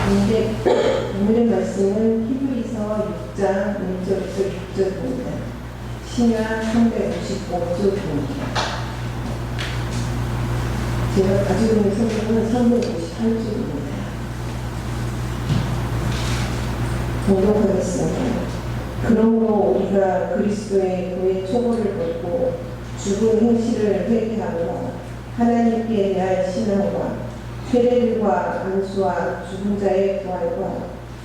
오늘의 말씀은 히브리서 6장 1절부터 6절입니다. 신약 355쪽입니다. 제가 가지고 있는 성경은 358쪽입니다. 공독하겠습니다. 그러므로 우리가 그리스도의 구의 초보를 벗고 죽은 행실을 회개하며 하나님께 대할 신앙과 세례들과 안수와 죽은 자의 부활과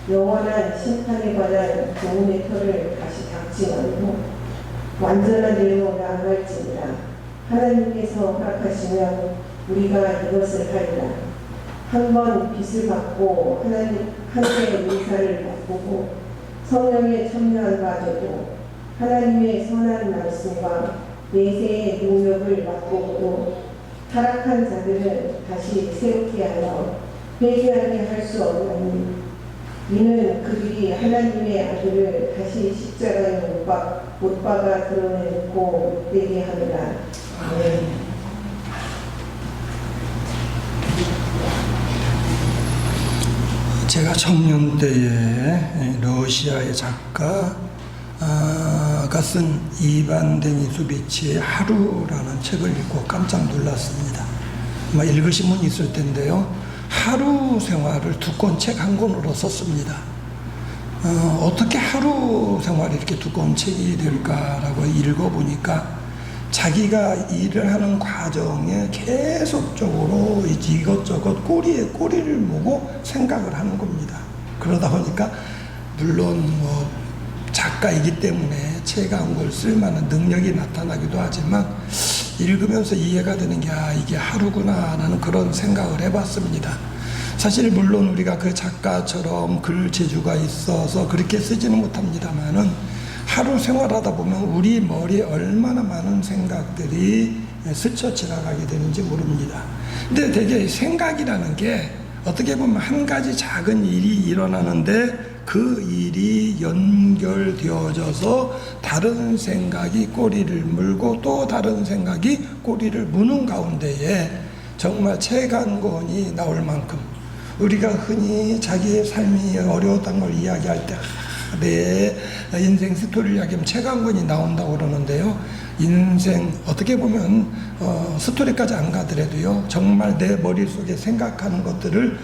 영원한 심판에 관한 교훈의 터를 다시 닦지 말고 완전한 일로 나아갈지니라. 하나님께서 허락하시면 우리가 이것을 하리라. 한 번 빚을 받고 하나님의 은사를 맛보고 성령의 참여한 바되고 하나님의 선한 말씀과 내세의 능력을 맛보고도 타락한 자들은 다시 새롭게 하여 회개하게 할 수 없나니 이는 그들이 하나님의 아들을 다시 십자가에 못 박아 드러내고 못되게 하느라. 아멘. 제가 청년 때에 러시아의 작가 가 쓴 이반 데니소비치의 하루라는 책을 읽고 깜짝 놀랐습니다. 아마 읽으신 분 있을 텐데요. 하루 생활을 두꺼운 책 한 권으로 썼습니다. 어떻게 하루 생활이 이렇게 두꺼운 책이 될까라고 읽어보니까 자기가 일을 하는 과정에 계속적으로 이것저것 꼬리에 꼬리를 무고 생각을 하는 겁니다. 그러다 보니까 물론 작가이기 때문에 제가 한 걸 쓸만한 능력이 나타나기도 하지만 읽으면서 이해가 되는 게 이게 하루구나 라는 그런 생각을 해봤습니다. 사실 물론 우리가 그 작가처럼 글 재주가 있어서 그렇게 쓰지는 못합니다만은 하루 생활하다 보면 우리 머리에 얼마나 많은 생각들이 스쳐 지나가게 되는지 모릅니다. 근데 되게 생각이라는 게 어떻게 보면 한 가지 작은 일이 일어나는데 그 일이 연결되어져서 다른 생각이 꼬리를 물고 또 다른 생각이 꼬리를 무는 가운데에 정말 책 한 권이 나올 만큼 우리가 흔히 자기의 삶이 어려웠던 걸 이야기할 때 내 인생 스토리를 이야기하면 책 한 권이 나온다고 그러는데요. 인생 어떻게 보면 스토리까지 안 가더라도요. 정말 내 머릿속에 생각하는 것들을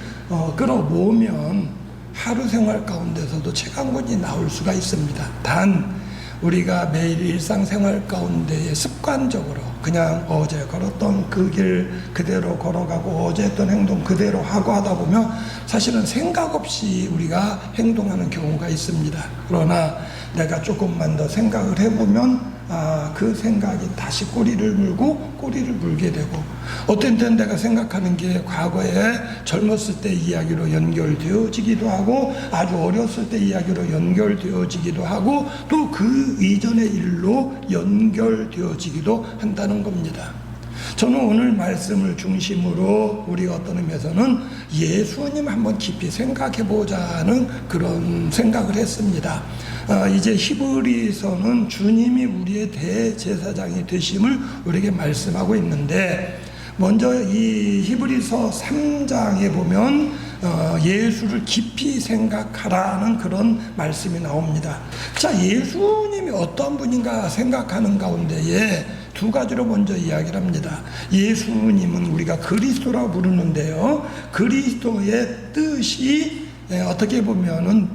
끌어모으면 하루 생활 가운데서도 책 한 권이 나올 수가 있습니다. 단 우리가 매일 일상생활 가운데에 습관적으로 그냥 어제 걸었던 그 길 그대로 걸어가고 어제 했던 행동 그대로 하고 하다 보면 사실은 생각 없이 우리가 행동하는 경우가 있습니다. 그러나 내가 조금만 더 생각을 해보면 그 생각이 다시 꼬리를 물게 되고 어떤 때는 내가 생각하는 게 과거에 젊었을 때 이야기로 연결되어지기도 하고 아주 어렸을 때 이야기로 연결되어지기도 하고 또 그 이전의 일로 연결되어지기도 한다는 겁니다. 저는 오늘 말씀을 중심으로 우리가 어떤 의미에서는 예수님 한번 깊이 생각해보자는 그런 생각을 했습니다. 이제 히브리서는 주님이 우리의 대제사장이 되심을 우리에게 말씀하고 있는데 먼저 이 히브리서 3장에 보면 예수를 깊이 생각하라는 그런 말씀이 나옵니다. 자, 예수님이 어떤 분인가 생각하는 가운데에 두 가지로 먼저 이야기를 합니다. 예수님은 우리가 그리스도라고 부르는데요. 그리스도의 뜻이 어떻게 보면은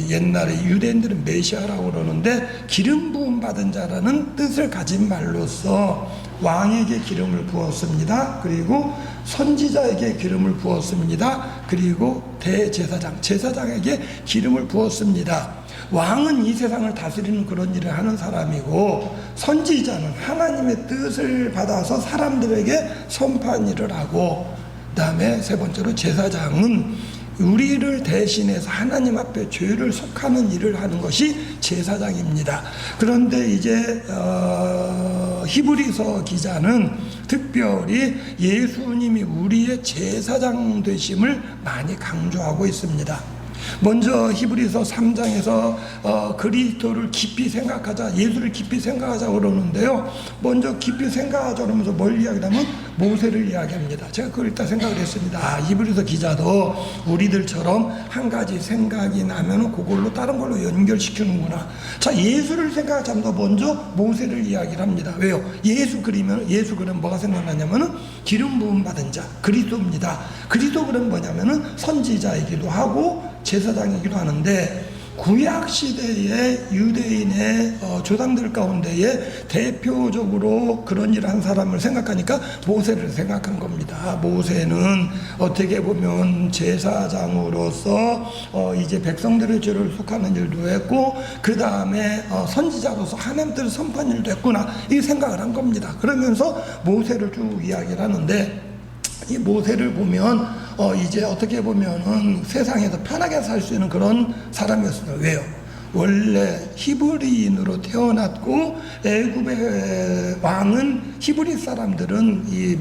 옛날에 유대인들은 메시아라고 그러는데 기름 부음 받은 자라는 뜻을 가진 말로서 왕에게 기름을 부었습니다. 그리고 선지자에게 기름을 부었습니다. 그리고 제사장에게 기름을 부었습니다. 왕은 이 세상을 다스리는 그런 일을 하는 사람이고 선지자는 하나님의 뜻을 받아서 사람들에게 선포한 일을 하고 그다음에 세 번째로 제사장은 우리를 대신해서 하나님 앞에 죄를 속하는 일을 하는 것이 제사장입니다. 그런데 이제 히브리서 기자는 특별히 예수님이 우리의 제사장 되심을 많이 강조하고 있습니다. 먼저 히브리서 3장에서 그리스도를 깊이 생각하자, 예수를 깊이 생각하자 그러는데요. 먼저 깊이 생각하자 그러면서 뭘 이야기하면 모세를 이야기합니다. 제가 그걸 일단 생각을 했습니다. 히브리서 기자도 우리들처럼 한 가지 생각이 나면 그걸로 다른 걸로 연결시키는구나. 자, 예수를 생각하자면 먼저 모세를 이야기를 합니다. 왜요? 예수 그러면 뭐가 생각나냐면은 기름 부음 받은 자, 그리스도입니다. 그리스도 그럼 뭐냐면은 선지자이기도 하고 제사장이기도 하는데, 구약 시대의 유대인의 조상들 가운데에 대표적으로 그런 일을 한 사람을 생각하니까 모세를 생각한 겁니다. 모세는 어떻게 보면 제사장으로서 이제 백성들의 죄를 속하는 일도 했고, 그 다음에 선지자로서 하나님 뜻을 선포한 일도 했구나, 이 생각을 한 겁니다. 그러면서 모세를 쭉 이야기를 하는데, 이 모세를 보면 이제 어떻게 보면은 세상에서 편하게 살 수 있는 그런 사람이었어요. 왜요? 원래 히브리인으로 태어났고, 애굽의 왕은 히브리 사람들은 이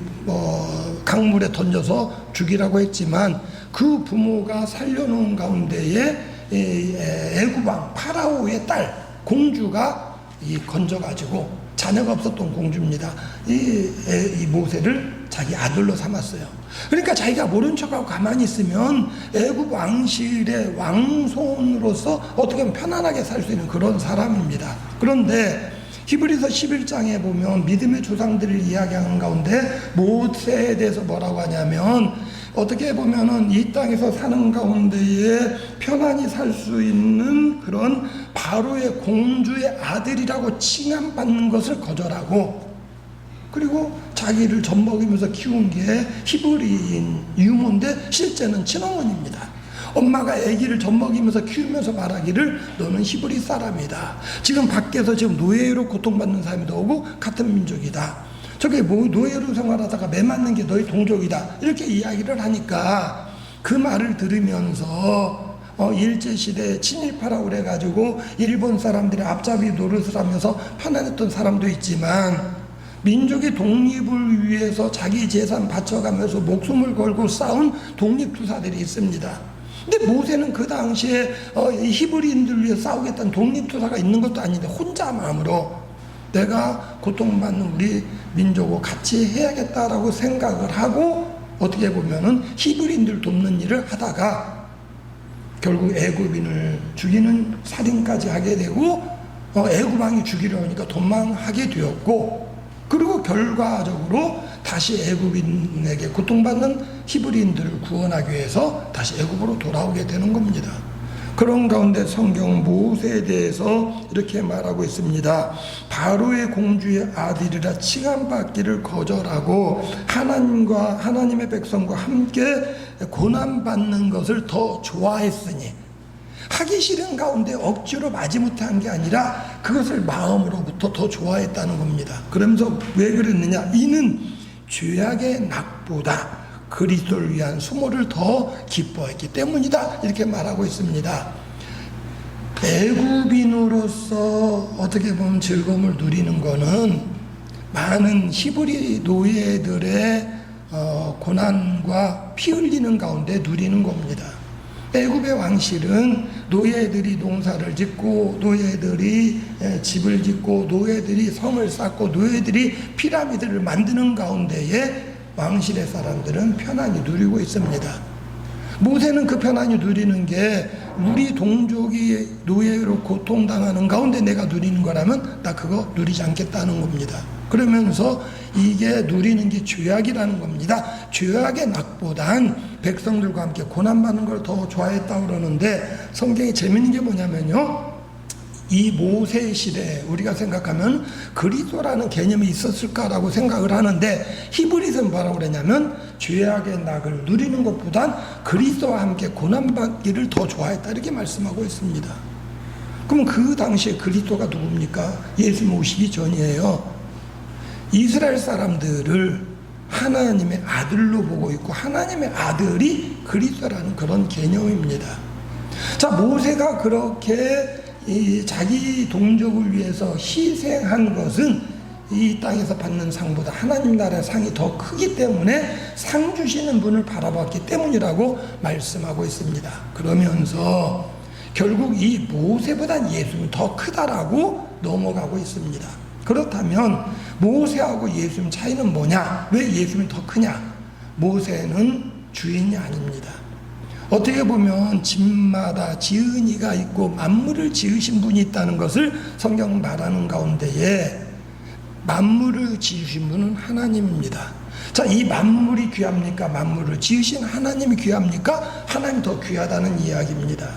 강물에 던져서 죽이라고 했지만, 그 부모가 살려놓은 가운데에 애굽 왕 파라오의 딸 공주가 건져가지고, 자녀가 없었던 공주입니다. 이 모세를 자기 아들로 삼았어요. 그러니까 자기가 모른 척하고 가만히 있으면 애굽 왕실의 왕손으로서 어떻게 보면 편안하게 살 수 있는 그런 사람입니다. 그런데 히브리서 11장에 보면 믿음의 조상들을 이야기하는 가운데 모세에 대해서 뭐라고 하냐면, 어떻게 보면은 이 땅에서 사는 가운데에 편안히 살 수 있는 그런 바로의 공주의 아들이라고 칭함받는 것을 거절하고, 그리고 자기를 젖먹이면서 키운 게 히브리인 유모인데 실제는 친어머니입니다. 엄마가 아기를 젖먹이면서 키우면서 말하기를 너는 히브리 사람이다. 지금 밖에서 지금 노예로 고통받는 사람이 너고 같은 민족이다. 저게 노예로 생활하다가 매 맞는 게 너희 동족이다. 이렇게 이야기를 하니까 그 말을 들으면서 일제시대에 친일파라고 그래가지고 일본 사람들이 앞잡이 노릇을 하면서 편안했던 사람도 있지만, 민족의 독립을 위해서 자기 재산 바쳐가면서 목숨을 걸고 싸운 독립투사들이 있습니다. 근데 모세는 그 당시에 히브리인들 위해 싸우겠다는 독립투사가 있는 것도 아닌데 혼자 마음으로 내가 고통받는 우리 민족과 같이 해야겠다라고 생각을 하고, 어떻게 보면은 히브리인들 돕는 일을 하다가 결국 애굽인을 죽이는 살인까지 하게 되고, 애굽 왕이 죽이려 하니까 도망하게 되었고, 그리고 결과적으로 다시 애굽인에게 고통받는 히브리인들을 구원하기 위해서 다시 애굽으로 돌아오게 되는 겁니다. 그런 가운데 성경 모세에 대해서 이렇게 말하고 있습니다. 바로의 공주의 아들이라 칭함받기를 거절하고 하나님의 백성과 함께 고난받는 것을 더 좋아했으니, 하기 싫은 가운데 억지로 마지못해 한 게 아니라 그것을 마음으로부터 더 좋아했다는 겁니다. 그러면서 왜 그랬느냐? 이는 죄악의 낙보다 그리스도를 위한 수모를 더 기뻐했기 때문이다. 이렇게 말하고 있습니다. 애굽인으로서 어떻게 보면 즐거움을 누리는 거는 많은 히브리 노예들의 고난과 피 흘리는 가운데 누리는 겁니다. 애굽의 왕실은 노예들이 농사를 짓고, 노예들이 집을 짓고, 노예들이 성을 쌓고, 노예들이 피라미드를 만드는 가운데에 왕실의 사람들은 편안히 누리고 있습니다. 모세는 그 편안히 누리는 게 우리 동족이 노예로 고통당하는 가운데 내가 누리는 거라면 나 그거 누리지 않겠다는 겁니다. 그러면서 이게 누리는 게 죄악이라는 겁니다. 죄악의 낙보단 백성들과 함께 고난받는 걸 더 좋아했다고 그러는데, 성경이 재밌는 게 뭐냐면요, 이 모세 시대에 우리가 생각하면 그리스도라는 개념이 있었을까라고 생각을 하는데, 히브리서는 뭐라고 그러냐면 죄악의 낙을 누리는 것보단 그리스도와 함께 고난받기를 더 좋아했다, 이렇게 말씀하고 있습니다. 그럼 그 당시에 그리스도가 누굽니까? 예수님 오시기 전이에요. 이스라엘 사람들을 하나님의 아들로 보고 있고, 하나님의 아들이 그리스도라는 그런 개념입니다. 자, 모세가 그렇게 자기 동족을 위해서 희생한 것은 이 땅에서 받는 상보다 하나님 나라의 상이 더 크기 때문에 상 주시는 분을 바라봤기 때문이라고 말씀하고 있습니다. 그러면서 결국 이 모세보다 예수님이 더 크다라고 넘어가고 있습니다. 그렇다면 모세하고 예수님 차이는 뭐냐? 왜 예수님이 더 크냐? 모세는 주인이 아닙니다. 어떻게 보면 집마다 지은이가 있고 만물을 지으신 분이 있다는 것을 성경 말하는 가운데에 만물을 지으신 분은 하나님입니다. 자, 이 만물이 귀합니까? 만물을 지으신 하나님이 귀합니까? 하나님이 더 귀하다는 이야기입니다.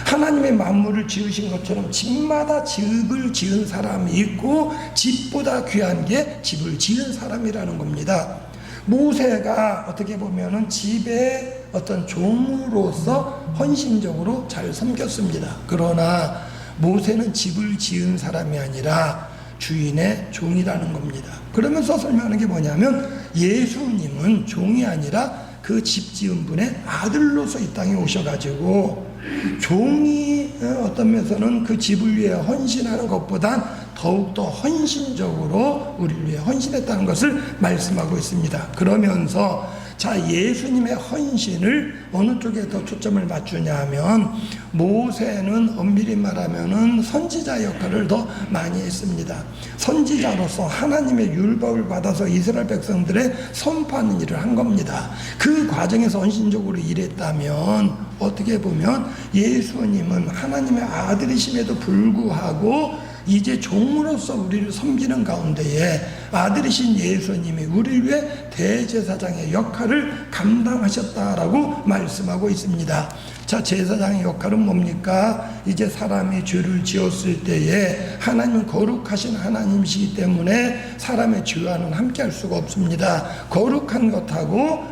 하나님의 만물을 지으신 것처럼 집마다 집을 지은 사람이 있고 집보다 귀한 게 집을 지은 사람이라는 겁니다. 모세가 어떻게 보면은 집의 어떤 종으로서 헌신적으로 잘 섬겼습니다. 그러나 모세는 집을 지은 사람이 아니라 주인의 종이라는 겁니다. 그러면서 설명하는 게 뭐냐면 예수님은 종이 아니라 그 집 지은 분의 아들로서 이 땅에 오셔가지고 종이 어떤 면에서는 그 집을 위해 헌신하는 것보단 더욱더 헌신적으로 우리를 위해 헌신했다는 것을 말씀하고 있습니다. 그러면서 자, 예수님의 헌신을 어느 쪽에 더 초점을 맞추냐 하면 모세는 엄밀히 말하면은 선지자 역할을 더 많이 했습니다. 선지자로서 하나님의 율법을 받아서 이스라엘 백성들의 선포하는 일을 한 겁니다. 그 과정에서 헌신적으로 일했다면 어떻게 보면 예수님은 하나님의 아들이심에도 불구하고 이제 종으로서 우리를 섬기는 가운데에 아들이신 예수님이 우리를 위해 대제사장의 역할을 감당하셨다라고 말씀하고 있습니다. 자, 제사장의 역할은 뭡니까? 이제 사람이 죄를 지었을 때에 하나님은 거룩하신 하나님이시기 때문에 사람의 죄와는 함께할 수가 없습니다. 거룩한 것하고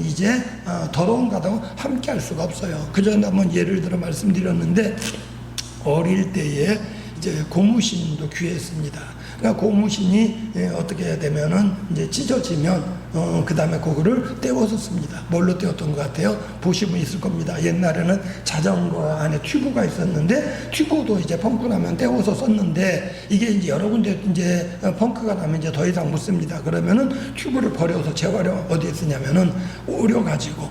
이제 더러운 것하고 함께할 수가 없어요. 그전에 한번 예를 들어 말씀드렸는데 어릴 때에 이제 고무신도 귀했습니다. 그러니까 고무신이 어떻게 되면은 이제 찢어지면 그 다음에 그거를 떼워서 씁니다. 뭘로 떼웠던 것 같아요? 보시면 있을 겁니다. 옛날에는 자전거 안에 튜브가 있었는데 튜브도 이제 펑크 나면 떼워서 썼는데 이게 이제 여러 군데 이제 펑크가 나면 이제 더 이상 못 씁니다. 그러면은 튜브를 버려서 재활용 어디에 쓰냐면은 오려가지고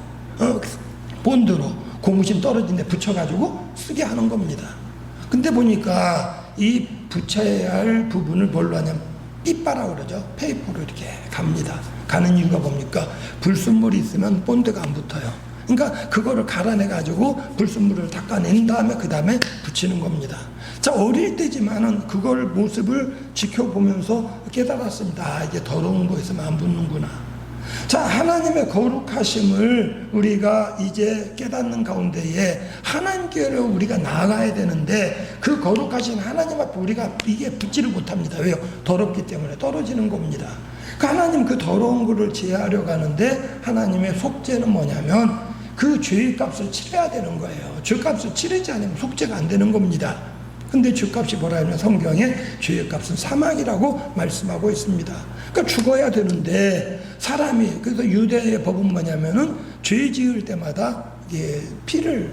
본드로 고무신 떨어진 데 붙여가지고 쓰게 하는 겁니다. 근데 보니까 이 붙여야 할 부분을 뭘로 하냐면 삐빠라고 그러죠. 페이퍼로 이렇게 갑니다. 가는 이유가 뭡니까? 불순물이 있으면 본드가 안 붙어요. 그러니까 그거를 갈아내 가지고 불순물을 닦아낸 다음에 그 다음에 붙이는 겁니다. 자, 어릴 때지만은 그걸 모습을 지켜보면서 깨달았습니다. 아, 이게 더러운 거 있으면 안 붙는구나. 자, 하나님의 거룩하심을 우리가 이제 깨닫는 가운데에 하나님께로 우리가 나아가야 되는데 그 거룩하신 하나님 앞에 우리가 이게 붙지를 못합니다. 왜요? 더럽기 때문에 떨어지는 겁니다. 그 하나님 그 더러운 거를 제하려고 하는데 하나님의 속죄는 뭐냐면 그 죄의 값을 치러야 되는 거예요. 죄값을 치르지 않으면 속죄가 안 되는 겁니다. 근데 죄값이 뭐라 하면 성경에 죄의 값은 사망이라고 말씀하고 있습니다. 그러니까 죽어야 되는데 사람이, 그래서 유대의 법은 뭐냐면은 죄 지을 때마다 피를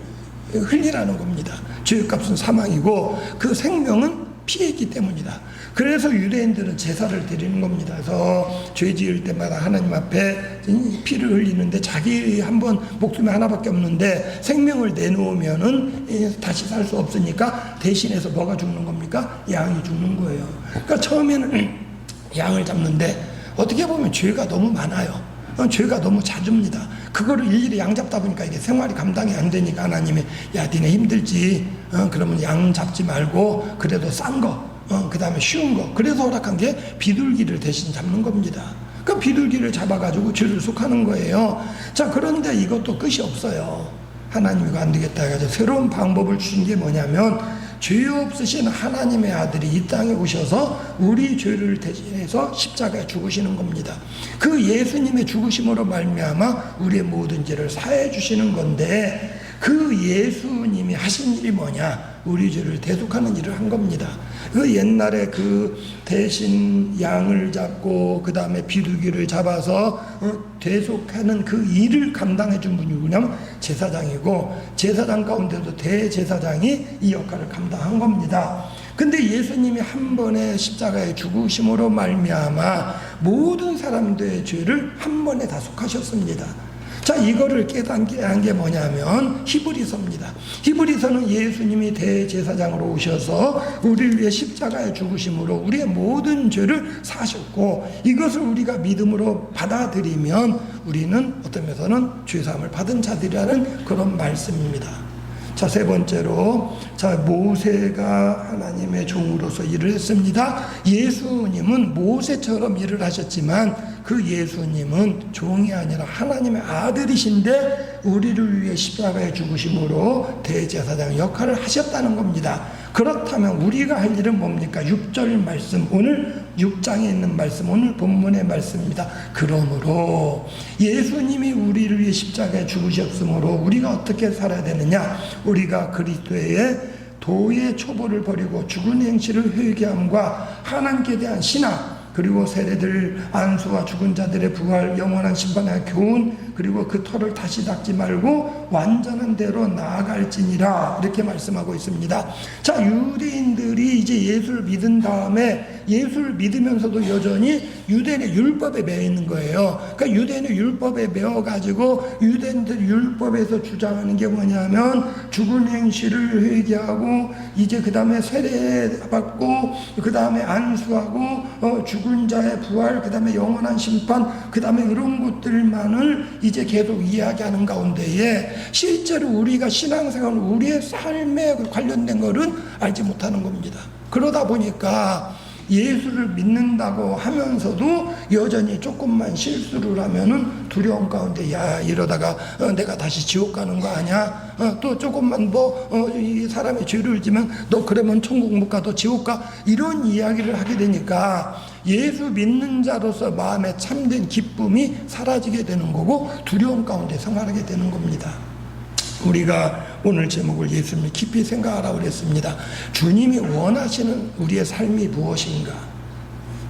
흘리라는 겁니다. 죄의 값은 사망이고 그 생명은 피에 있기 때문이다. 그래서 유대인들은 제사를 드리는 겁니다. 그래서 죄 지을 때마다 하나님 앞에 피를 흘리는데 자기 한번 목숨이 하나밖에 없는데 생명을 내놓으면은 다시 살 수 없으니까 대신해서 뭐가 죽는 겁니까? 양이 죽는 거예요. 그러니까 처음에는 양을 잡는데 어떻게 보면 죄가 너무 많아요. 죄가 너무 잦습니다. 그거를 일일이 양 잡다 보니까 이게 생활이 감당이 안 되니까 하나님이 야, 니네 힘들지. 그러면 양 잡지 말고 그래도 싼 거, 그 다음에 쉬운 거. 그래서 허락한 게 비둘기를 대신 잡는 겁니다. 그 비둘기를 잡아가지고 죄를 속하는 거예요. 자, 그런데 이것도 끝이 없어요. 하나님이 이거 안 되겠다 해가지고 새로운 방법을 주신 게 뭐냐면 죄 없으신 하나님의 아들이 이 땅에 오셔서 우리 죄를 대신해서 십자가에 죽으시는 겁니다. 그 예수님의 죽으심으로 말미암아 우리의 모든 죄를 사해 주시는 건데 그 예수님이 하신 일이 뭐냐? 우리 죄를 대속하는 일을 한 겁니다. 그 옛날에 그 대신 양을 잡고 그 다음에 비둘기를 잡아서 대속하는 그 일을 감당해 준 분이 누구냐면 제사장이고 제사장 가운데도 대제사장이 이 역할을 감당한 겁니다. 근데 예수님이 한 번에 십자가에 죽으심으로 말미암아 모든 사람들의 죄를 한 번에 다 속하셨습니다. 자, 이거를 깨닫게 게 뭐냐면 히브리서입니다. 히브리서는 예수님이 대제사장으로 오셔서 우리를 위해 십자가에 죽으심으로 우리의 모든 죄를 사셨고, 이것을 우리가 믿음으로 받아들이면 우리는 어떤 면에서는 죄사함을 받은 자들이라는 그런 말씀입니다. 자, 세 번째로, 자, 모세가 하나님의 종으로서 일을 했습니다. 예수님은 모세처럼 일을 하셨지만 그 예수님은 종이 아니라 하나님의 아들이신데 우리를 위해 십자가에 죽으심으로 대제사장 역할을 하셨다는 겁니다. 그렇다면 우리가 할 일은 뭡니까? 6절 말씀, 오늘 6장에 있는 말씀, 오늘 본문의 말씀입니다. 그러므로 예수님이 우리를 위해 십자가에 죽으셨으므로 우리가 어떻게 살아야 되느냐? 우리가 그리스도의 도의 초보를 버리고 죽은 행실을 회개함과 하나님께 대한 신앙, 그리고 세례들 안수와 죽은 자들의 부활, 영원한 심판의 교훈, 그리고 그 터를 다시 닦지 말고 완전한 대로 나아갈지니라, 이렇게 말씀하고 있습니다. 자, 유대인들이 이제 예수를 믿은 다음에 예수를 믿으면서도 여전히 유대인의 율법에 매여 있는 거예요. 그러니까 유대인의 율법에 매어가지고 유대인들 율법에서 주장하는 게 뭐냐면 죽은 행실을 회개하고 이제 그 다음에 세례 받고 그 다음에 안수하고 죽은 자의 부활, 그 다음에 영원한 심판, 그 다음에 이런 것들만을 이제 계속 이야기하는 가운데에 실제로 우리가 신앙생활, 우리의 삶에 관련된 것은 알지 못하는 겁니다. 그러다 보니까 예수를 믿는다고 하면서도 여전히 조금만 실수를 하면은 두려움 가운데, 야, 이러다가 내가 다시 지옥 가는 거 아니야? 또 조금만 이 사람이 죄를 지면 너 그러면 천국 못 가, 너 지옥 가, 이런 이야기를 하게 되니까 예수 믿는 자로서 마음에 참된 기쁨이 사라지게 되는 거고 두려움 가운데 생활하게 되는 겁니다. 우리가 오늘 제목을 예수님을 깊이 생각하라고 그랬습니다. 주님이 원하시는 우리의 삶이 무엇인가?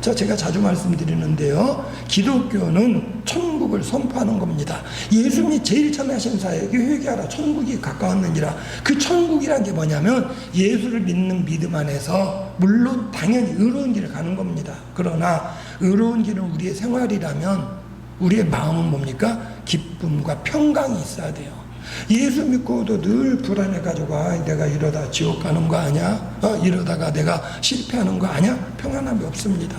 자, 제가 자주 말씀드리는데요, 기독교는 천국을 선포하는 겁니다. 예수님이 제일 처음에 하신 사역이 회개하라, 천국이 가까웠느니라. 그 천국이란 게 뭐냐면 예수를 믿는 믿음 안에서 물론 당연히 의로운 길을 가는 겁니다. 그러나 의로운 길은 우리의 생활이라면 우리의 마음은 뭡니까? 기쁨과 평강이 있어야 돼요. 예수 믿고도 늘 불안해가지고, 내가 이러다 지옥 가는 거 아니야? 이러다가 내가 실패하는 거 아니야? 평안함이 없습니다.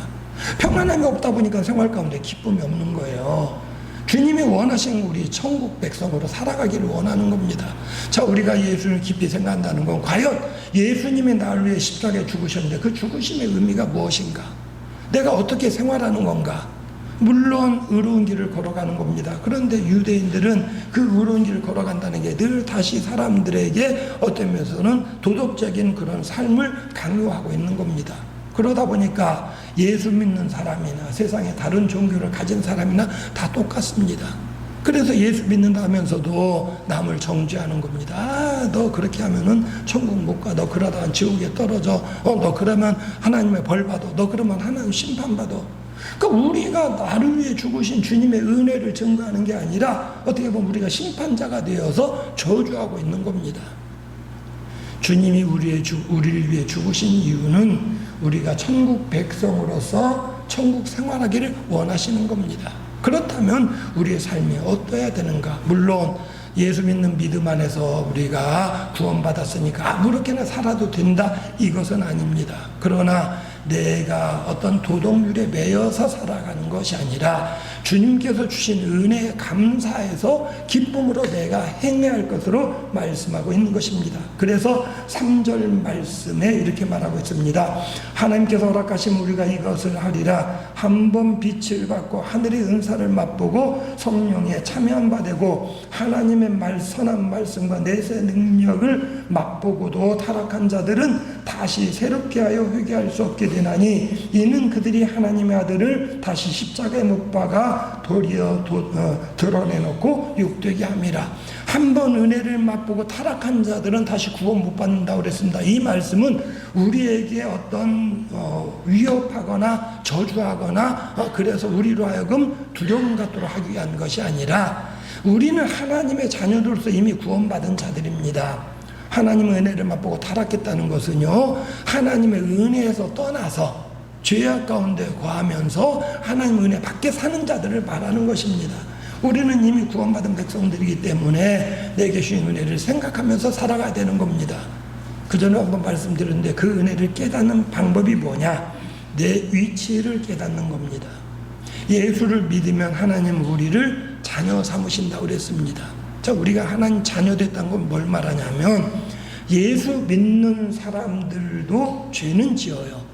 평안함이 없다 보니까 생활 가운데 기쁨이 없는 거예요. 주님이 원하신 우리 천국 백성으로 살아가기를 원하는 겁니다. 자, 우리가 예수를 깊이 생각한다는 건 과연 예수님이 나를 위해 십자가에 죽으셨는데 그 죽으심의 의미가 무엇인가? 내가 어떻게 생활하는 건가? 물론 의로운 길을 걸어가는 겁니다. 그런데 유대인들은 그 의로운 길을 걸어간다는 게 늘 다시 사람들에게 어떤 면에서는 도덕적인 그런 삶을 강요하고 있는 겁니다. 그러다 보니까 예수 믿는 사람이나 세상에 다른 종교를 가진 사람이나 다 똑같습니다. 그래서 예수 믿는다 하면서도 남을 정죄하는 겁니다. 너 그렇게 하면은 천국 못 가. 너 그러다가 지옥에 떨어져. 너 그러면 하나님의 벌 받아. 너 그러면 하나님 심판 받아. 그러니까 우리가 나를 위해 죽으신 주님의 은혜를 증거하는 게 아니라 어떻게 보면 우리가 심판자가 되어서 저주하고 있는 겁니다. 주님이 우리를 위해 죽으신 이유는 우리가 천국 백성으로서 천국 생활하기를 원하시는 겁니다. 그렇다면 우리의 삶이 어떠해야 되는가? 물론 예수 믿는 믿음 안에서 우리가 구원받았으니까 아무렇게나 살아도 된다, 이것은 아닙니다. 그러나 내가 어떤 도덕률에 매여서 살아가는 것이 아니라 주님께서 주신 은혜에 감사해서 기쁨으로 내가 행해야 할 것으로 말씀하고 있는 것입니다. 그래서 3절 말씀에 이렇게 말하고 있습니다. 하나님께서 허락하신 우리가 이것을 하리라. 한번 빛을 받고 하늘의 은사를 맛보고 성령에 참여한 바 되고 하나님의 선한 말씀과 내세 능력을 맛보고도 타락한 자들은 다시 새롭게 하여 회개할 수 없게 되나니 이는 그들이 하나님의 아들을 다시 십자가에 못 박아 도리어 드러내놓고 욕되게 함이라. 한번 은혜를 맛보고 타락한 자들은 다시 구원 못 받는다고 그랬습니다. 이 말씀은 우리에게 어떤 위협하거나 저주하거나 그래서 우리로 하여금 두려움 갖도록 하기 위한 것이 아니라 우리는 하나님의 자녀들로서 이미 구원받은 자들입니다. 하나님의 은혜를 맛보고 타락했다는 것은요, 하나님의 은혜에서 떠나서 죄악 가운데 거하면서 하나님의 은혜 밖에 사는 자들을 말하는 것입니다. 우리는 이미 구원받은 백성들이기 때문에 내게 주신 은혜를 생각하면서 살아가야 되는 겁니다. 그 전에 한번 말씀드렸는데 그 은혜를 깨닫는 방법이 뭐냐? 내 위치를 깨닫는 겁니다. 예수를 믿으면 하나님 우리를 자녀 삼으신다고 그랬습니다. 자, 우리가 하나님 자녀 됐다는 건 뭘 말하냐면 예수 믿는 사람들도 죄는 지어요.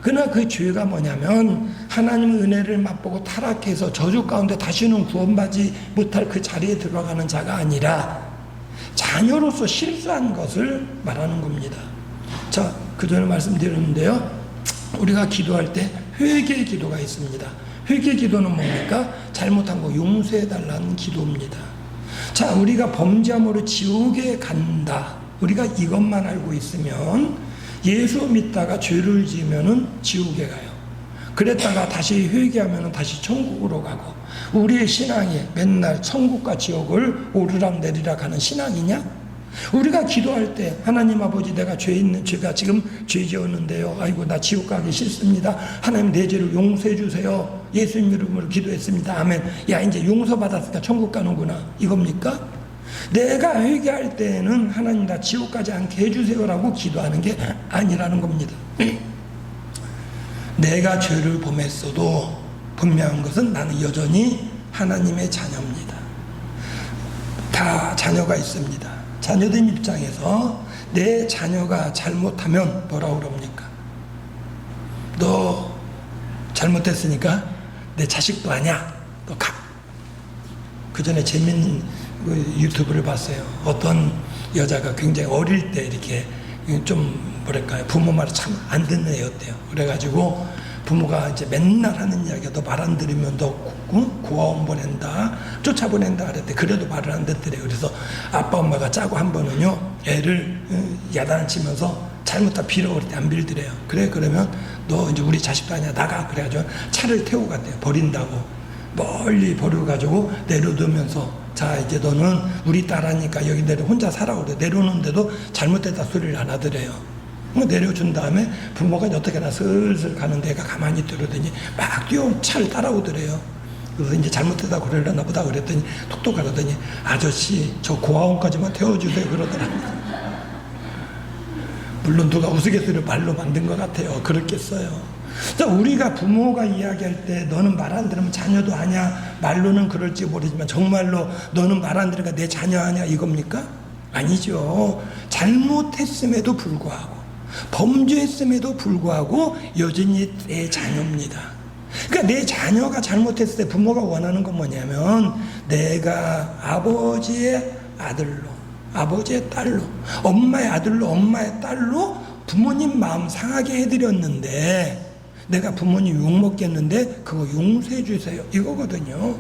그러나 그 죄가 뭐냐면 하나님의 은혜를 맛보고 타락해서 저주 가운데 다시는 구원받지 못할 그 자리에 들어가는 자가 아니라 자녀로서 실수한 것을 말하는 겁니다. 자, 그 전에 말씀드렸는데요, 우리가 기도할 때 회개 기도가 있습니다. 회개 기도는 뭡니까? 잘못한 거 용서해달라는 기도입니다. 자, 우리가 범죄함으로 지옥에 간다, 우리가 이것만 알고 있으면 예수 믿다가 죄를 지으면은 지옥에 가요. 그랬다가 다시 회개하면은 다시 천국으로 가고, 우리의 신앙이 맨날 천국과 지옥을 오르락 내리락 하는 신앙이냐? 우리가 기도할 때 하나님 아버지, 제가 지금 죄 지었는데요, 아이고 나 지옥 가기 싫습니다, 하나님 내 죄를 용서해 주세요, 예수님 이름으로 기도했습니다, 아멘. 야, 이제 용서받았으니까 천국 가는구나, 이겁니까? 내가 회개할 때는 하나님 나 지옥 가지 않게 해주세요라고 기도하는 게 아니라는 겁니다. 내가 죄를 범했어도 분명한 것은 나는 여전히 하나님의 자녀입니다. 다 자녀가 있습니다. 자녀된 입장에서 내 자녀가 잘못하면 뭐라고 그럽니까? 너 잘못했으니까 내 자식도 아니야, 너 가. 그 전에 재밌는 유튜브를 봤어요. 어떤 여자가 굉장히 어릴 때 이렇게 좀 뭐랄까요, 부모 말을 참 안 듣는 애였대요. 그래가지고 부모가 이제 맨날 하는 이야기가 너 말 안 들으면 너 고아원 보낸다, 쫓아보낸다 그랬대. 그래도 말을 안 듣더래요. 그래서 아빠 엄마가 짜고 한 번은요, 애를 야단을 치면서 잘못다 빌어 그랬대. 안 빌더래요. 그래, 그러면 너 이제 우리 자식도 아니야, 나가. 그래가지고 차를 태우고 갔대요. 버린다고. 멀리 버려가지고 내려두면서, 자 이제 너는 우리 딸하니까 여기 내려 혼자 살아 그래. 내려오는데도 잘못됐다 소리를 안 하더래요. 내려준 다음에 부모가 어떻게나 슬슬 가는데 애가 가만히 들으더니 막 뛰어 차를 따라오더래요. 그래서 이제 잘못됐다 그러려나 보다 그랬더니 톡톡 가더니 아저씨 저 고아원까지만 태워주세요 그러더랍니다. 물론 누가 우스갯소리를 말로 만든 것 같아요. 그렇겠어요. 자, 우리가 부모가 이야기할 때 너는 말 안 들으면 자녀도 아냐, 말로는 그럴지 모르지만 정말로 너는 말 안 들으니까 내 자녀 아냐, 이겁니까? 아니죠. 잘못했음에도 불구하고, 범죄했음에도 불구하고 여전히 내 자녀입니다. 그러니까 내 자녀가 잘못했을 때 부모가 원하는 건 뭐냐면 내가 아버지의 아들로, 아버지의 딸로, 엄마의 아들로, 엄마의 딸로 부모님 마음 상하게 해드렸는데 내가 부모님 욕먹겠는데 그거 용서해 주세요, 이거거든요.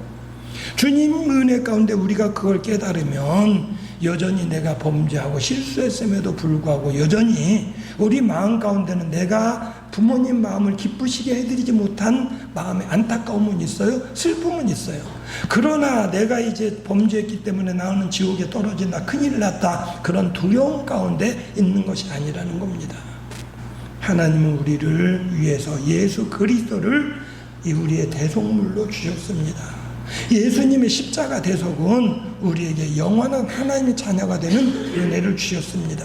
주님 은혜 가운데 우리가 그걸 깨달으면 여전히 내가 범죄하고 실수했음에도 불구하고 여전히 우리 마음 가운데는 내가 부모님 마음을 기쁘시게 해드리지 못한 마음의 안타까움은 있어요, 슬픔은 있어요. 그러나 내가 이제 범죄했기 때문에 나는 지옥에 떨어진다, 큰일 났다, 그런 두려움 가운데 있는 것이 아니라는 겁니다. 하나님은 우리를 위해서 예수 그리스도를 우리의 대속물로 주셨습니다. 예수님의 십자가 대속은 우리에게 영원한 하나님의 자녀가 되는 은혜를 주셨습니다.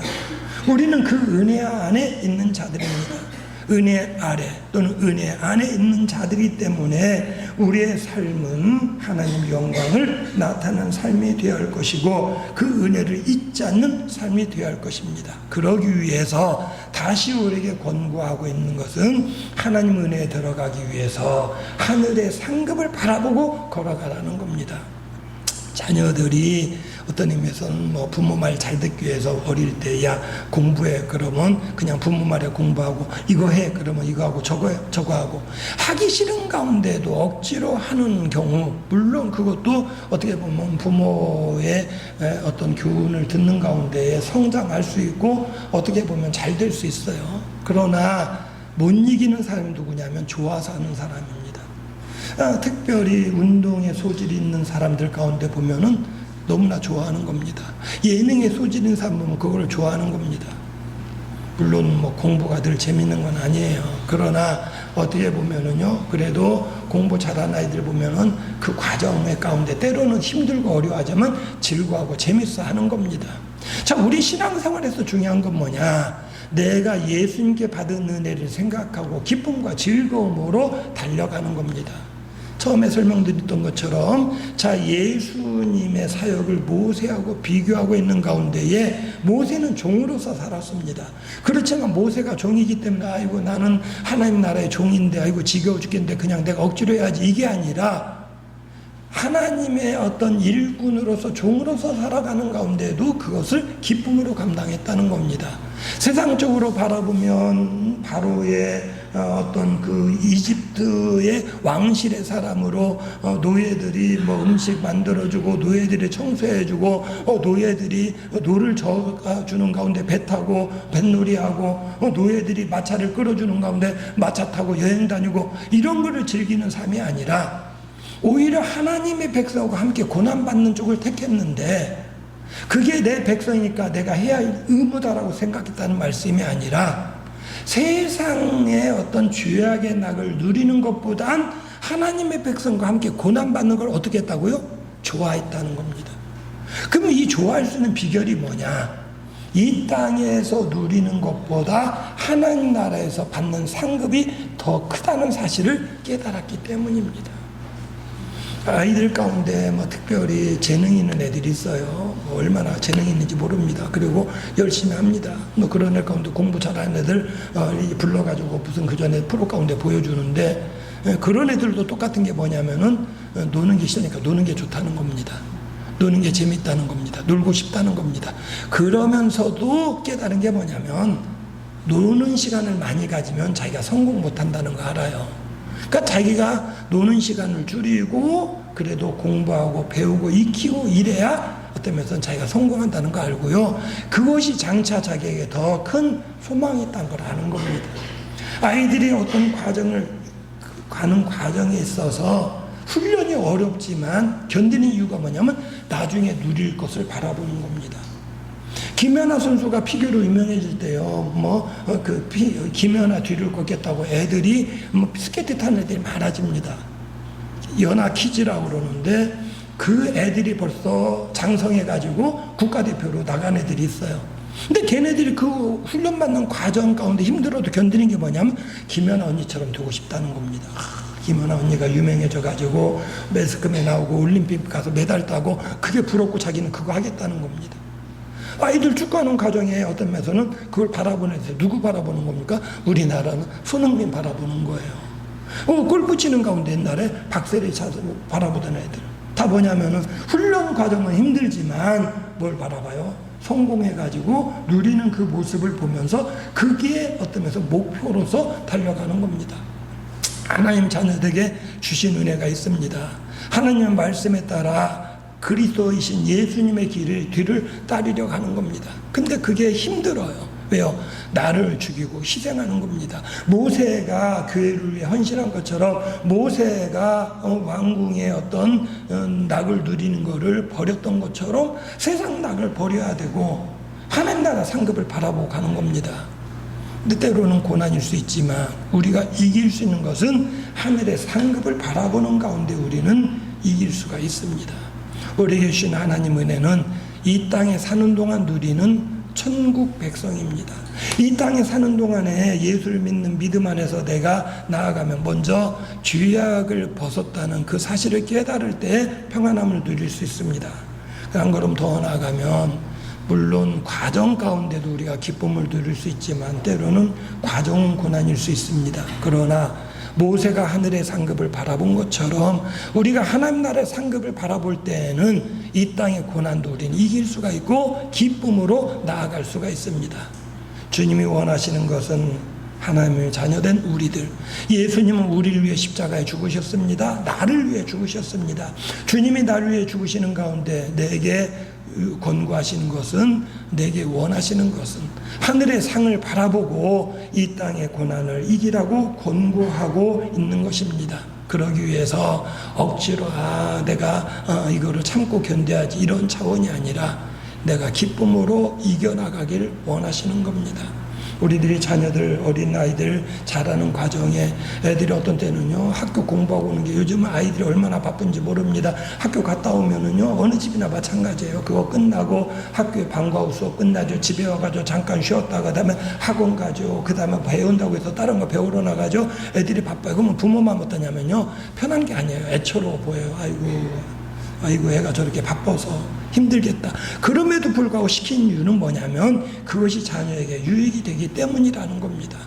우리는 그 은혜 안에 있는 자들입니다. 은혜 아래 또는 은혜 안에 있는 자들이기 때문에 우리의 삶은 하나님의 영광을 나타내는 삶이 되어야 할 것이고 그 은혜를 잊지 않는 삶이 되어야 할 것입니다. 그러기 위해서 다시 우리에게 권고하고 있는 것은 하나님 은혜에 들어가기 위해서 하늘의 상급을 바라보고 걸어가라는 겁니다. 자녀들이 어떤 의미에서는 뭐 부모 말 잘 듣기 위해서 어릴 때 야 공부해 그러면 그냥 부모 말에 공부하고, 이거 해 그러면 이거 하고 저거 하고, 하기 싫은 가운데도 억지로 하는 경우, 물론 그것도 어떻게 보면 부모의 어떤 교훈을 듣는 가운데 성장할 수 있고 어떻게 보면 잘 될 수 있어요. 그러나 못 이기는 사람이 누구냐면 좋아서 하는 사람입니다. 특별히 운동에 소질이 있는 사람들 가운데 보면은 너무나 좋아하는 겁니다. 예능에 소질인 사람 보면 그걸 좋아하는 겁니다. 물론 뭐 공부가 늘 재밌는 건 아니에요. 그러나 어떻게 보면은요, 그래도 공부 잘하는 아이들 보면은 그 과정의 가운데 때로는 힘들고 어려워하지만 즐거워하고 재밌어 하는 겁니다. 자, 우리 신앙생활에서 중요한 건 뭐냐? 내가 예수님께 받은 은혜를 생각하고 기쁨과 즐거움으로 달려가는 겁니다. 처음에 설명드렸던 것처럼, 자, 예수님의 사역을 모세하고 비교하고 있는 가운데에 모세는 종으로서 살았습니다. 그렇지만 모세가 종이기 때문에 아이고 나는 하나님 나라의 종인데 아이고 지겨워 죽겠는데 그냥 내가 억지로 해야지, 이게 아니라 하나님의 어떤 일꾼으로서 종으로서 살아가는 가운데도 그것을 기쁨으로 감당했다는 겁니다. 세상적으로 바라보면 바로의 어떤 그 이집트의 왕실의 사람으로 노예들이 뭐 음식 만들어주고 노예들이 청소해주고 노예들이 노를 저어주는 가운데 배 타고 뱃놀이하고 노예들이 마차를 끌어주는 가운데 마차 타고 여행 다니고 이런 거를 즐기는 삶이 아니라 오히려 하나님의 백성과 함께 고난받는 쪽을 택했는데 그게 내 백성이니까 내가 해야 할 의무다라고 생각했다는 말씀이 아니라 세상의 어떤 죄악의 낙을 누리는 것보단 하나님의 백성과 함께 고난받는 걸 어떻게 했다고요? 좋아했다는 겁니다. 그럼 이 좋아할 수 있는 비결이 뭐냐? 이 땅에서 누리는 것보다 하나님 나라에서 받는 상급이 더 크다는 사실을 깨달았기 때문입니다. 아이들 가운데 뭐 특별히 재능 있는 애들이 있어요. 뭐 얼마나 재능이 있는지 모릅니다. 그리고 열심히 합니다. 뭐 그런 애 가운데 공부 잘하는 애들 불러가지고 무슨 그 전에 프로 가운데 보여주는데, 그런 애들도 똑같은 게 뭐냐면은 노는 게 싫으니까 노는 게 좋다는 겁니다. 노는 게 재밌다는 겁니다. 놀고 싶다는 겁니다. 그러면서도 깨달은 게 뭐냐면 노는 시간을 많이 가지면 자기가 성공 못한다는 거 알아요. 그러니까 자기가 노는 시간을 줄이고 그래도 공부하고 배우고 익히고 이래야 어떤 면에서는 자기가 성공한다는 거 알고요. 그것이 장차 자기에게 더 큰 소망이 있다는 걸 아는 겁니다. 아이들이 어떤 과정을 가는 과정에 있어서 훈련이 어렵지만 견디는 이유가 뭐냐면 나중에 누릴 것을 바라보는 겁니다. 김연아 선수가 피겨로 유명해질 때요, 김연아 뒤를 걷겠다고 애들이 스케이트 타는 애들이 많아집니다. 연아 키즈라고 그러는데 그 애들이 벌써 장성해가지고 국가대표로 나간 애들이 있어요. 근데 걔네들이 그 훈련받는 과정 가운데 힘들어도 견디는 게 뭐냐면 김연아 언니처럼 되고 싶다는 겁니다. 김연아 언니가 유명해져가지고 매스컴에 나오고 올림픽 가서 메달 따고 그게 부럽고 자기는 그거 하겠다는 겁니다. 아이들 축구하는 과정에 어떤 면에서는 그걸 바라보는 데서 누구 바라보는 겁니까? 우리나라는 손흥민 바라보는 거예요. 골프 치는 가운데 옛날에 박세리 바라보던 애들 다 뭐냐면은 훈련 과정은 힘들지만 뭘 바라봐요? 성공해가지고 누리는 그 모습을 보면서 그게 어떤 면에서 목표로서 달려가는 겁니다. 하나님 자녀들에게 주신 은혜가 있습니다. 하나님의 말씀에 따라 그리스도이신 예수님의 뒤를 따르려고 하는 겁니다. 근데 그게 힘들어요. 왜요? 나를 죽이고 희생하는 겁니다. 모세가 교회를 위해 헌신한 것처럼 모세가 왕궁의 어떤 낙을 누리는 것을 버렸던 것처럼 세상 낙을 버려야 되고 하나님 나라 상급을 바라보고 가는 겁니다. 근데 때로는 고난일 수 있지만 우리가 이길 수 있는 것은 하늘의 상급을 바라보는 가운데 우리는 이길 수가 있습니다. 우리에게 주신 하나님 은혜는 이 땅에 사는 동안 누리는 천국 백성입니다. 이 땅에 사는 동안에 예수를 믿는 믿음 안에서 내가 나아가면 먼저 죄악을 벗었다는 그 사실을 깨달을 때 평안함을 누릴 수 있습니다. 한 걸음 더 나아가면 물론 과정 가운데도 우리가 기쁨을 누릴 수 있지만 때로는 과정은 고난일 수 있습니다. 그러나 모세가 하늘의 상급을 바라본 것처럼 우리가 하나님 나라의 상급을 바라볼 때에는 이 땅의 고난도 우리는 이길 수가 있고 기쁨으로 나아갈 수가 있습니다. 주님이 원하시는 것은 하나님의 자녀된 우리들, 예수님은 우리를 위해 십자가에 죽으셨습니다. 나를 위해 죽으셨습니다. 주님이 나를 위해 죽으시는 가운데 내게 권고하시는 것은, 내게 원하시는 것은 하늘의 상을 바라보고 이 땅의 고난을 이기라고 권고하고 있는 것입니다. 그러기 위해서 억지로 내가 이거를 참고 견뎌야지 이런 차원이 아니라 내가 기쁨으로 이겨나가길 원하시는 겁니다. 우리들이 자녀들, 어린아이들 자라는 과정에 애들이 어떤 때는요 학교 공부하고 오는 게 요즘은 아이들이 얼마나 바쁜지 모릅니다. 학교 갔다 오면은요 어느 집이나 마찬가지예요. 그거 끝나고 학교에 방과 후 수업 끝나죠. 집에 와가지고 잠깐 쉬었다가 그다음에 학원 가죠. 그다음에 배운다고 해서 다른 거 배우러 나가죠. 애들이 바빠요. 그러면 부모만 어떠냐면요 편한 게 아니에요. 애처로워 보여요. 아이고 애가 저렇게 바빠서 힘들겠다. 그럼에도 불구하고 시킨 이유는 뭐냐면 그것이 자녀에게 유익이 되기 때문이라는 겁니다.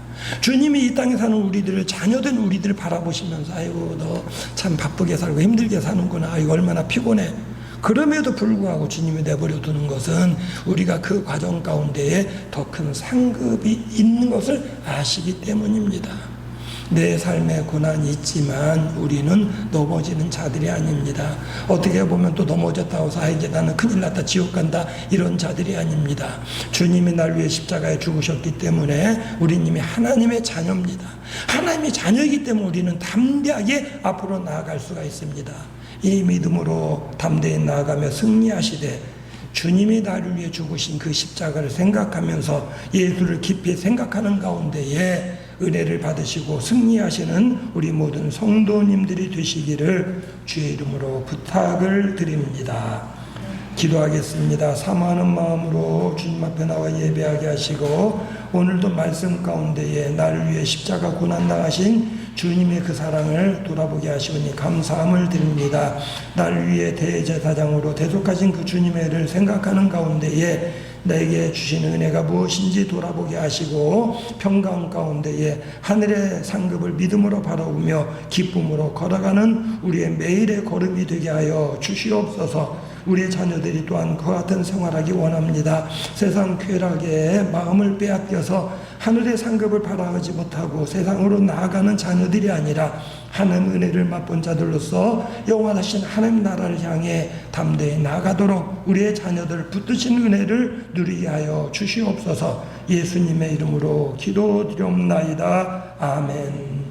주님이 이 땅에 사는 우리들을, 자녀된 우리들을 바라보시면서 아이고 너 참 바쁘게 살고 힘들게 사는구나. 아이고 얼마나 피곤해. 그럼에도 불구하고 주님이 내버려 두는 것은 우리가 그 과정 가운데에 더 큰 상급이 있는 것을 아시기 때문입니다. 내 삶에 고난이 있지만 우리는 넘어지는 자들이 아닙니다. 어떻게 보면 또 넘어졌다고 해서 이제 나는 큰일 났다 지옥 간다 이런 자들이 아닙니다. 주님이 날 위해 십자가에 죽으셨기 때문에 우리는 이미 하나님의 자녀입니다. 하나님의 자녀이기 때문에 우리는 담대하게 앞으로 나아갈 수가 있습니다. 이 믿음으로 담대히 나아가며 승리하시되 주님이 나를 위해 죽으신 그 십자가를 생각하면서 예수를 깊이 생각하는 가운데에 은혜를 받으시고 승리하시는 우리 모든 성도님들이 되시기를 주의 이름으로 부탁을 드립니다. 기도하겠습니다. 사모하는 마음으로 주님 앞에 나와 예배하게 하시고 오늘도 말씀 가운데에 나를 위해 십자가 고난당하신 주님의 그 사랑을 돌아보게 하시오니 감사함을 드립니다. 나를 위해 대제사장으로 대속하신 그 주님의 일을 생각하는 가운데에 내게 주신 은혜가 무엇인지 돌아보게 하시고 평강 가운데에 하늘의 상급을 믿음으로 바라보며 기쁨으로 걸어가는 우리의 매일의 걸음이 되게 하여 주시옵소서. 우리의 자녀들이 또한 그와 같은 생활하기 원합니다. 세상 쾌락에 마음을 빼앗겨서 하늘의 상급을 바라보지 못하고 세상으로 나아가는 자녀들이 아니라 하나님 은혜를 맛본 자들로서 영원하신 하나님 나라를 향해 담대히 나아가도록 우리의 자녀들 붙드신 은혜를 누리게 하여 주시옵소서. 예수님의 이름으로 기도드리옵나이다. 아멘.